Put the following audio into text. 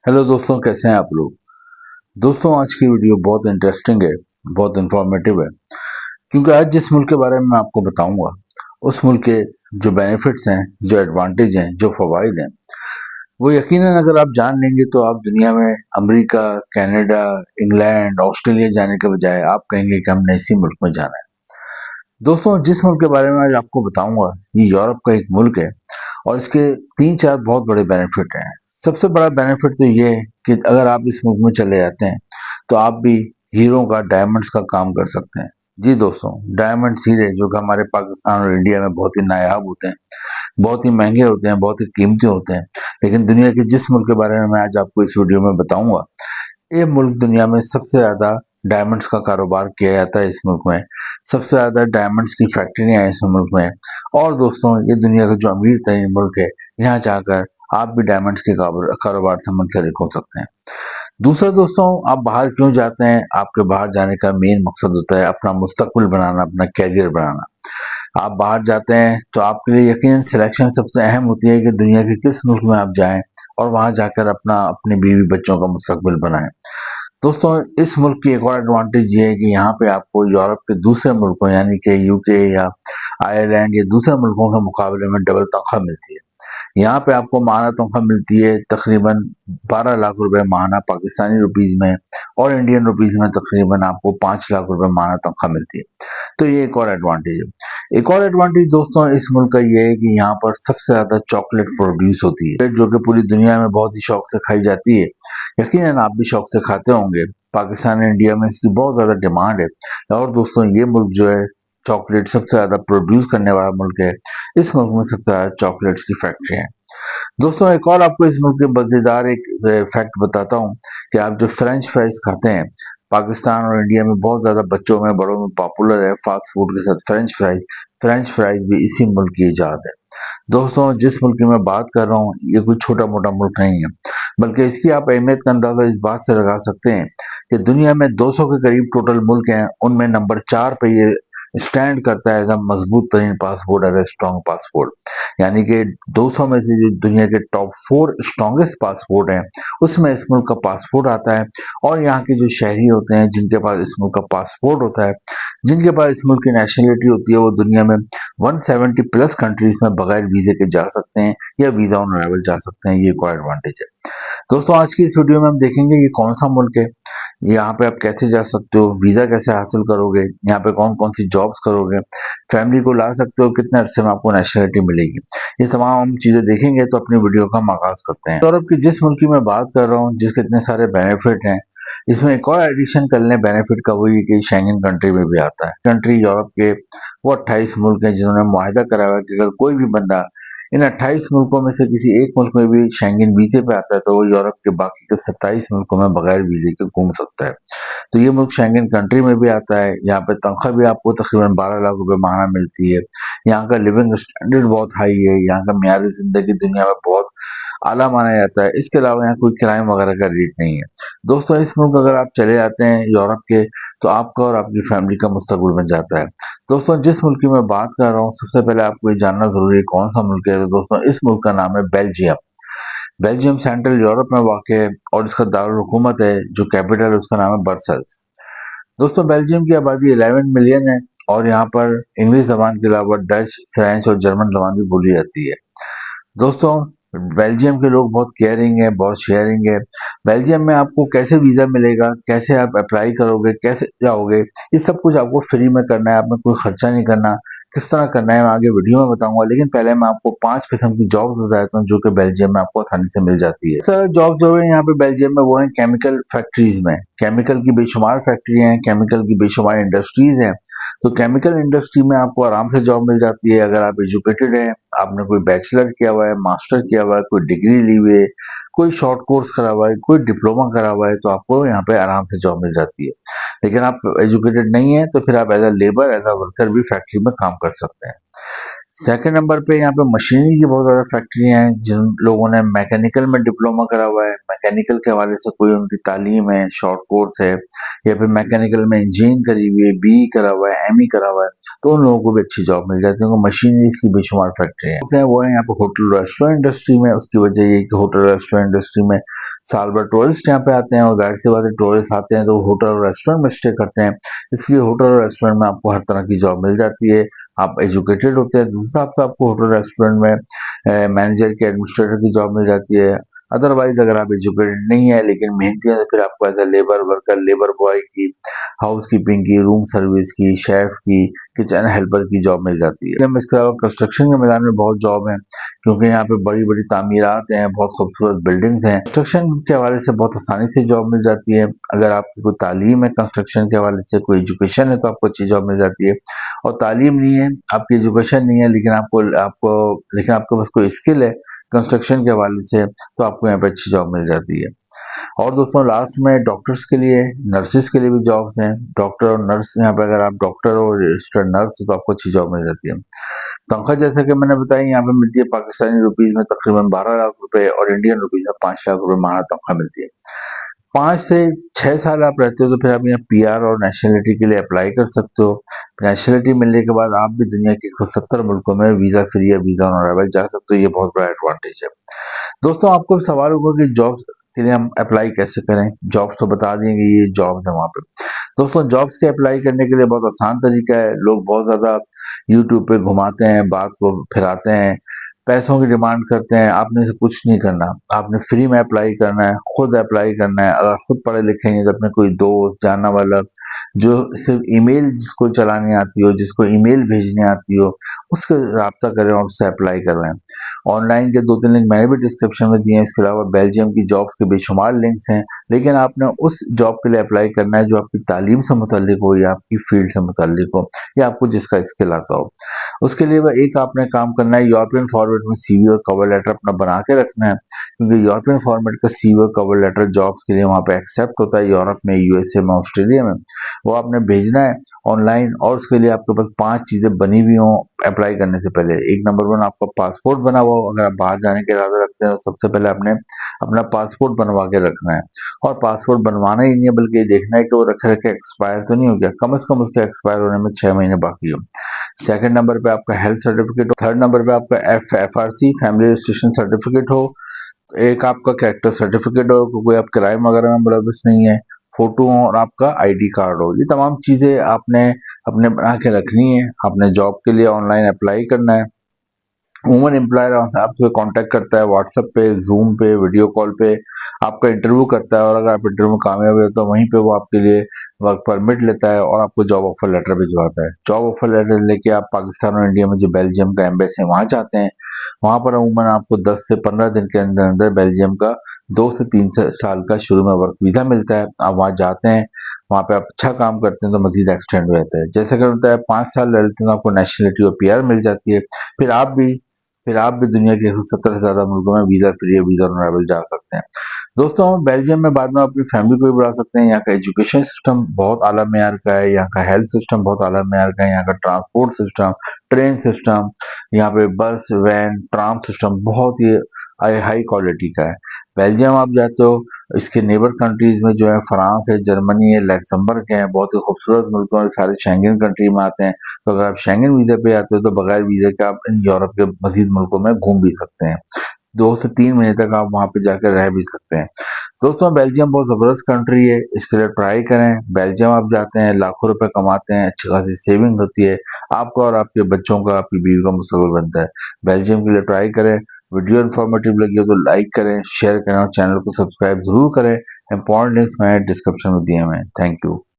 Hello दोस्तों, कैसे हैं आप लोग। दोस्तों, आज की वीडियो बहुत इंटरेस्टिंग है, बहुत इंफॉर्मेटिव है, क्योंकि आज जिस मुल्क के बारे में मैं आपको बताऊंगा उस मुल्क के जो बेनिफिट्स हैं, जो एडवांटेज हैं, जो फवाइद हैं, वो यकीनन अगर आप जान लेंगे तो आप दुनिया में अमेरिका, कनाडा, इंग्लैंड, ऑस्ट्रेलिया जाने के बजाय आप कहेंगे कि हमने इसी मुल्क में जाना है। दोस्तों, जिस मुल्क के बारे में आज आपको बताऊंगा ये यूरोप का एक मुल्क है और इसके 3-4 बहुत बड़े बेनिफिट हैं। सबसे बड़ा बेनिफिट तो ये है कि अगर आप इस मुल्क में चले जाते हैं तो आप भी हीरो का, डायमंड्स का काम कर सकते हैं। जी दोस्तों, डायमंड हीरे जो कि हमारे पाकिस्तान और इंडिया में बहुत ही नायाब होते हैं, बहुत ही महंगे होते हैं, बहुत ही कीमती होते हैं, लेकिन दुनिया के जिस मुल्क के बारे में मैं आज आपको इस वीडियो में बताऊंगा, ये मुल्क दुनिया में सबसे ज़्यादा डायमंड्स का कारोबार किया जाता है। इस मुल्क में सबसे ज़्यादा डायमंड्स की फैक्ट्रियाँ हैं इस मुल्क में। और दोस्तों, ये दुनिया का जो अमीर तरीन मुल्क है, यहाँ जाकर आप भी डायमंड्स के कारोबार से मुंसलिक हो सकते हैं। दूसरा दोस्तों, आप बाहर क्यों जाते हैं? आपके बाहर जाने का मेन मकसद होता है अपना मुस्तकबिल बनाना, अपना कैरियर बनाना। आप बाहर जाते हैं तो आपके लिए यकीनन सिलेक्शन सबसे अहम होती है कि दुनिया के किस मुल्क में आप जाएं और वहां जाकर अपनी बीवी बच्चों का मुस्तकबिल बनाएं। दोस्तों, इस मुल्क की एक और एडवांटेज ये है कि यहाँ पे आपको यूरोप के दूसरे मुल्कों यानी कि यूके या आयरलैंड या दूसरे मुल्कों के मुकाबले में डबल तनख्वाह मिलती है। यहाँ पे आपको माहाना तनख्वाह मिलती है तकरीबन 12 लाख रुपए माहाना पाकिस्तानी रुपीज में, और इंडियन रुपीज में तकरीबन आपको 5 लाख रुपए माहाना तनख्वाह मिलती है। तो ये एक और एडवांटेज है। एक और एडवांटेज दोस्तों इस मुल्क का ये है कि यहाँ पर सबसे ज्यादा चॉकलेट प्रोड्यूस होती है, जो कि पूरी दुनिया में बहुत ही शौक से खाई जाती है। यकीनन आप भी शौक से खाते होंगे। पाकिस्तान और इंडिया में इसकी बहुत ज्यादा डिमांड है। और दोस्तों, ये मुल्क जो है चॉकलेट सबसे ज्यादा प्रोड्यूस करने वाला मुल्क है। इस मुल्क में सबसे ज्यादा चॉकलेट्स की फैक्ट्री है। दोस्तों, एक और आपको इस मुल्क के मजेदार एक फैक्ट बताता हूँ कि आप जो फ्रेंच फ्राइज खाते हैं, पाकिस्तान और इंडिया में बहुत ज्यादा बच्चों में, बड़ों में पॉपुलर है फास्ट फूड के साथ फ्रेंच फ्राइज भी इसी मुल्क की इजाद है। दोस्तों, जिस मुल्क की मैं बात कर रहा हूँ ये कोई छोटा मोटा मुल्क नहीं है, बल्कि इसकी आप अहमियत का अंदाजा इस बात से लगा सकते हैं कि दुनिया में 200 के करीब टोटल मुल्क हैं, उनमें नंबर 4 पे ये स्टैंड करता है एज अ मजबूत तरीन passport, as a strong passport. यानी कि 200 में से जो दुनिया के टॉप 4 स्ट्रॉन्गेस्ट पासपोर्ट हैं उसमें इस मुल्क का पासपोर्ट आता है। और यहाँ के जो शहरी होते हैं जिनके पास इस मुल्क का पासपोर्ट होता है, जिनके पास इस मुल्क की नेशनलिटी होती है, वो दुनिया में 170 प्लस कंट्रीज में बगैर वीजे के जा सकते हैं या वीजा ऑन अराइवल जा सकते हैं। ये कोई एडवांटेज है। दोस्तों, आज की इस वीडियो में हम देखेंगे ये कौन सा मुल्क है, यहाँ पे आप कैसे जा सकते हो, वीजा कैसे हासिल करोगे, यहाँ पे कौन कौन सी जॉब्स करोगे, फैमिली को ला सकते हो, कितने अरसे में आपको नेशनलिटी मिलेगी। ये तमाम हम चीजें देखेंगे। तो अपनी वीडियो का हम आगाज करते हैं। यूरोप की जिस मुल्क की मैं बात कर रहा हूँ, जिसके इतने सारे बेनिफिट हैं, इसमें एक और एडिशन कर लें बेनिफिट का, वही कि शेंगन कंट्री में भी आता है। कंट्री यूरोप के वो 28 मुल्क हैं जिन्होंने मुआहिदा करा हुआ है कि अगर कोई भी बंदा इन 28 मुल्कों में से किसी एक मुल्क में भी शेंगन वीजे पे आता है तो वो यूरोप के बाकी के 27 मुल्कों में बगैर वीजे के घूम सकता है। तो ये मुल्क शेंगन कंट्री में भी आता है। यहाँ पे तनख्वाह भी आपको तकरीबन 12 लाख रुपए माहाना मिलती है। यहाँ का लिविंग स्टैंडर्ड बहुत हाई है। यहाँ का मियार जिंदगी दुनिया में बहुत आला माना जाता है। इसके अलावा यहाँ कोई क्राइम वगैरह का रेट नहीं है। दोस्तों, इस मुल्क अगर आप चले जाते हैं यूरोप के, तो आपका और आपकी फैमिली का मुस्तकबिल बन जाता है। दोस्तों, जिस मुल्क की मैं बात कर रहा हूँ, सबसे पहले आपको ये जानना जरूरी है कौन सा मुल्क है। तो दोस्तों, इस मुल्क का नाम है बेल्जियम। बेल्जियम सेंट्रल यूरोप में वाक़ है और इसका दारुल हुकूमत है, जो कैपिटल है उसका नाम है ब्रसेल्स। दोस्तों, बेल्जियम की आबादी 11 मिलियन है और यहाँ पर इंग्लिश जबान के अलावा डच, फ्रेंच और जर्मन जबान भी बोली जाती है। दोस्तों, बेल्जियम के लोग बहुत केयरिंग है, बहुत शेयरिंग है। बेल्जियम में आपको कैसे वीजा मिलेगा, कैसे आप अप्लाई करोगे, कैसे जाओगे, ये सब कुछ आपको फ्री में करना है, आपने कोई खर्चा नहीं करना। किस तरह करना है मैं आगे वीडियो में बताऊंगा, लेकिन पहले मैं आपको 5 किस्म की जॉब्स बताता हूँ जो कि बेल्जियम में आपको आसानी से मिल जाती है। सर, जॉब जो है यहाँ पे बेल्जियम में वो है केमिकल फैक्ट्रीज में। केमिकल की बेशुमार फैक्ट्री हैं, केमिकल की बेशुमार इंडस्ट्रीज हैं। तो केमिकल इंडस्ट्री में आपको आराम से जॉब मिल जाती है अगर आप एजुकेटेड हैं, आपने कोई बैचलर किया हुआ है, मास्टर किया हुआ है, कोई डिग्री ली हुई है, कोई शॉर्ट कोर्स करा हुआ है, कोई डिप्लोमा करा हुआ है, तो आपको यहाँ पे आराम से जॉब मिल जाती है। लेकिन आप एजुकेटेड नहीं है तो फिर आप as a labour, as a worker भी फैक्ट्री में काम कर सकते हैं। सेकंड नंबर पे यहाँ पे मशीनरी की बहुत ज़्यादा फैक्ट्री हैं, जिन लोगों ने मैकेनिकल में डिप्लोमा करा हुआ है, मैकेनिकल के हवाले से कोई उनकी तालीम है, शॉर्ट कोर्स है, या फिर मैकेनिकल में इंजीनियरिंग करी हुई है, बीई करा हुआ है, एमई करा हुआ है, तो उन लोगों को भी अच्छी जॉब मिल जाती है, क्योंकि मशीनरीज की बेशुमार फैक्ट्री है वो है यहाँ पे होटल रेस्टोरेंट इंडस्ट्री में। उसकी वजह ये कि होटल रेस्टोरेंट इंडस्ट्री में साल भर टूरिस्ट यहाँ पे आते हैं, और जाहिर सी बात है टूरिस्ट आते हैं तो होटल और रेस्टोरेंट में स्टे करते हैं, इसलिए होटल और रेस्टोरेंट में आपको हर तरह की जॉब मिल जाती है। आप एजुकेटेड होते हैं, दूसरा आपको होटल रेस्टोरेंट में मैनेजर की, एडमिनिस्ट्रेटर की जॉब मिल जाती है। अदरवाइज अगर आप एजुकेटेड नहीं है लेकिन मेहनती है, तो फिर आपको as a labour worker, labour boy की, हाउस कीपिंग की, रूम सर्विस की, शेफ की, किचन हेल्पर की जॉब मिल जाती है। इसके अलावा कंस्ट्रक्शन के मैदान में बहुत जॉब है, क्योंकि यहाँ पे बड़ी बड़ी तामीरात हैं, बहुत खूबसूरत बिल्डिंग्स हैं। कंस्ट्रक्शन के हवाले से बहुत आसानी से जॉब मिल जाती है। अगर आपकी कोई तालीम है कंस्ट्रक्शन के हवाले से, कोई एजुकेशन है, तो आपको अच्छी जॉब मिल जाती है। और तालीम नहीं है, आपकी एजुकेशन नहीं है, लेकिन आपको आपको लेकिन आपके पास कोई स्किल है कंस्ट्रक्शन के हवाले से, तो आपको यहाँ पे अच्छी जॉब मिल जाती है। और दोस्तों लास्ट में डॉक्टर्स के लिए, नर्सेज के लिए भी जॉब्स हैं। डॉक्टर और नर्स, यहाँ पे अगर आप डॉक्टर और रजिस्टर्ड नर्स, तो आपको अच्छी जॉब मिल जाती है। तनख्वाह जैसे कि मैंने बताई यहाँ पे मिलती है पाकिस्तानी रुपीज में तकरीबन 12 लाख रुपए, और इंडियन रुपीज में 5 लाख रुपए माह तनख्वाह मिलती है। 5 से 6 साल आप रहते हो तो फिर आप यहाँ पीआर और नेशनलिटी के लिए अप्लाई कर सकते हो। नेशनलिटी मिलने के बाद आप भी दुनिया के 170 मुल्कों में वीजा फ्री या वीजा ऑन अराइवल जा सकते हो। ये बहुत बड़ा एडवांटेज है। दोस्तों आपको सवाल होगा कि जॉब्स के लिए हम अप्लाई कैसे करें। जॉब्स तो बता दिए कि ये जॉब्स है वहाँ पे। दोस्तों जॉब्स के अप्लाई करने के लिए बहुत आसान तरीका है। लोग बहुत ज्यादा यूट्यूब पे घुमाते हैं, बात को फिराते हैं, पैसों की डिमांड करते हैं। आपने से कुछ नहीं करना, आपने फ्री में अप्लाई करना है, खुद अप्लाई करना है। अगर खुद पढ़े लिखे हैं तो अपने कोई दोस्त, जानने वाला जो सिर्फ ईमेल जिसको चलानी आती हो, जिसको ईमेल भेजनी आती हो, उससे रब्ता करें और उससे अप्लाई करवाएं। ऑनलाइन के 2-3 लिंक मैंने भी डिस्क्रिप्शन में दिए हैं। इसके अलावा बेल्जियम की जॉब्स के बेशुमार लिंक्स हैं, लेकिन आपने उस जॉब के लिए अप्लाई करना है जो आपकी तालीम से मुतल्लिक हो, या आपकी फील्ड से मुतल्लिक हो, या आपको जिसका स्किल आता हो। उसके लिए एक आपने काम करना है, यूरोपियन फॉर्मेट में सीवी और कवर लेटर अपना बना के रखना है, क्योंकि यूरोपियन फॉर्मेट का सीवी और कवर लेटर जॉब्स के लिए वहाँ पे एक्सेप्ट होता है, यूरोप में, यूएसए में, ऑस्ट्रेलिया में। वो आपने भेजना है ऑनलाइन, और उसके लिए आपके पास 5 चीजें बनी हुई हों अप्लाई करने से पहले। एक नंबर 1 आपका पासपोर्ट बना हुआ हो। अगर आप बाहर जाने के इरादा रखते हैं तो सबसे पहले आपने अपना पासपोर्ट बनवा के रखना है। और पासपोर्ट बनवाना ही नहीं है, बल्कि देखना है कि वो रखे रखे एक्सपायर तो नहीं हो गया, कम से कम उसके एक्सपायर होने में 6 महीने बाकी हो। सेकंड नंबर पे आपका हेल्थ सर्टिफिकेट हो। थर्ड नंबर पे आपका एफआरसी, फैमिली रजिस्ट्रेशन सर्टिफिकेट हो। एक आपका कैरेक्टर सर्टिफिकेट हो, कोई आप क्राइम वगैरह में मुलविस नहीं है, फोटो हो, और आपका आईडी कार्ड हो। ये तमाम चीजें आपने अपने बना के रखनी है। आपने जॉब के लिए ऑनलाइन अप्लाई करना है। वुमन एम्प्लॉयर आपसे कांटेक्ट करता है व्हाट्सएप पे, जूम पे, वीडियो कॉल पे, आपका इंटरव्यू करता है, और अगर आप इंटरव्यू में कामयाब हुए तो वहीं पे वो आपके लिए वर्क परमिट लेता है और आपको जॉब ऑफर लेटर भिजवाता है। जॉब ऑफर लेटर लेके आप पाकिस्तान और इंडिया में जो बेल्जियम का एम्बेसी है वहां जाते हैं। वहां पर अमूमन आपको 10 से 15 दिन के अंदर अंदर बेल्जियम का 2 से 3 साल का शुरू में वर्क वीजा मिलता है। आप वहां जाते हैं, वहां पे आप अच्छा काम करते हैं तो मजीद एक्सटेंड हो जाता है। जैसे कि होता है 5 साल रहते हैं तो आपको नेशनलिटी और पीआर मिल जाती है। फिर आप भी फिर आप भी दुनिया के 170 से ज्यादा मुल्कों में visa free, visa on arrival जा सकते हैं। दोस्तों बेल्जियम में बाद में अपनी फैमिली को भी बढ़ा सकते हैं। यहाँ का एजुकेशन सिस्टम बहुत आला मेयार का है, यहाँ का हेल्थ सिस्टम बहुत आला मेयार का है, यहाँ का ट्रांसपोर्ट सिस्टम, ट्रेन सिस्टम, यहाँ पे बस, वैन, ट्राम सिस्टम बहुत ही हाई क्वालिटी का है। बेल्जियम आप जाते हो, इसके नेबर कंट्रीज में जो है फ्रांस है, जर्मनी है, लैक्समबर्ग है, बहुत ही खूबसूरत मुल्क है, सारे शेंगन कंट्री में आते हैं। तो अगर आप शेंगन वीजा पे आते हो तो बगैर वीजा के आप इन यूरोप के मजीद मुल्कों में घूम भी सकते हैं। 2 से 3 महीने तक आप वहां पे जाकर रह भी सकते हैं। दोस्तों बेल्जियम बहुत जबरदस्त कंट्री है, इसके लिए ट्राई करें। बेल्जियम आप जाते हैं, लाखों रुपए कमाते हैं, अच्छी खासी सेविंग होती है, आपका और आपके बच्चों का, आपकी बीवी का मुस्तकबिल बनता है। बेल्जियम के लिए ट्राई करें। वीडियो इन्फॉर्मेटिव लगी हो तो लाइक करें, शेयर करें, और चैनल को सब्सक्राइब जरूर करें। इंपॉर्टेंट लिंक्स मैंने डिस्क्रिप्शन में दिए हुए हैं। Thank you.